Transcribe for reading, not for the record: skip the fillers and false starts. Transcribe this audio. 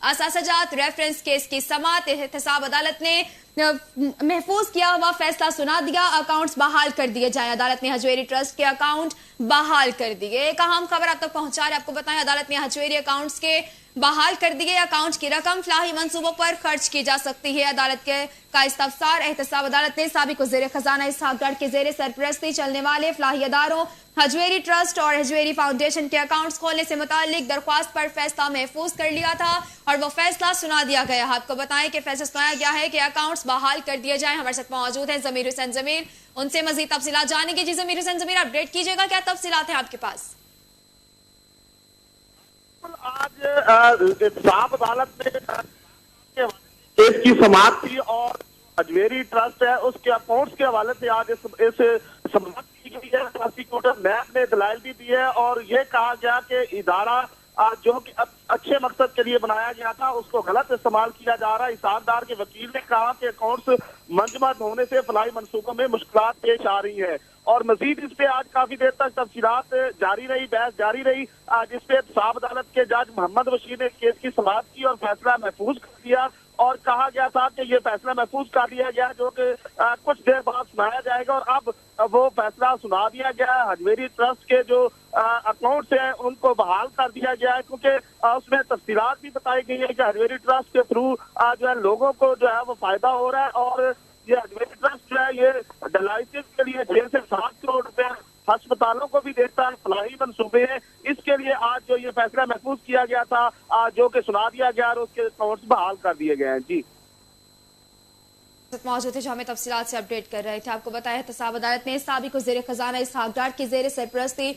असासजात reference case की समाअत एहतसाब अदालत ने महफूज किया हुआ फैसला सुना दिया। अकाउंट्स बहाल कर दिए जाए। अदालत ने हजवेरी ट्रस्ट के अकाउंट बहाल कर दिए। एक अहम खबर आप तक पहुंचा रहे, आपको बताएं अदालत ने हजवेरी अकाउंट्स के बहाल कर दिए। अकाउंट की रकम फलाही मंसूबों पर खर्च की जा सकती है। अदालत का इस्तफसार एहतसाब अदालत ने साबिक वज़ीर खजाना इसहाक डार के जेर सरपरस्ती चलने वाले फलाही अदारों हजवेरी ट्रस्ट और हजवेरी फाउंडेशन के अकाउंट्स खोलने से मुतालिक दरख्वास्त पर फैसला महफूज कर लिया था और वो फैसला सुना दिया गया। आपको बताएं कि फैसला सुनाया गया है कि अकाउंट्स बहाल कर दिए जाए। हमारे साथ मौजूद है जमीर हुसैन जमीर, उनसे मजीद तफसीलात जानेंगे। जी जमीर हुसैन जमीर, अपडेट कीजिएगा, क्या तफसीलात हैं आपके पास? आज इंसाफ अदालत ने केस की समाअत की और हजवेरी ट्रस्ट है उसके अकाउंट्स के हवाले से आज इस समाअत की गई है। प्रोसिक्यूटर नैब ने दलाइल भी दी है और ये कहा गया कि इदारा जो कि अच्छे मकसद के लिए बनाया गया था उसको गलत इस्तेमाल किया जा रहा है। इसहाक डार के वकील ने कहा कि अकाउंट्स मंजमद होने से फलाही मंसूबों में मुश्किलात पेश आ रही है और मजीद इस पे आज काफी देर तक तफसीलात जारी रही, बहस जारी रही, जिस पे इंसाफ अदालत के जज मोहम्मद बशीर ने केस की समाअत की और फैसला महफूज कर दिया और कहा गया था कि ये फैसला महफूज कर दिया गया जो कि कुछ देर बाद सुनाया जाएगा और अब वो फैसला सुना दिया गया। हजवेरी ट्रस्ट के जो अकाउंट्स हैं उनको बहाल कर दिया गया है क्योंकि उसमें तफसीलात भी बताई गई है कि हजवेरी ट्रस्ट के थ्रू जो है लोगों को जो है वो फायदा हो रहा है और ये हजवेरी ट्रस्ट जो है ये डायलिसिस के लिए 6 से 7 करोड़ रुपए अस्पतालों को भी देता है, फलाही मंसूबे हैं। इसके लिए आज जो ये फैसला महफूज किया गया था जो कि सुना दिया गया और उसके अकाउंट्स बहाल कर दिए गए हैं। जी मौजूद है जो हमें तफसीलात से अपडेट कर रहे थे। आपको बताया एहतसाब अदालत ने साबिक वज़ीर खजाना इसहाक डार की जेर सरपरस्ती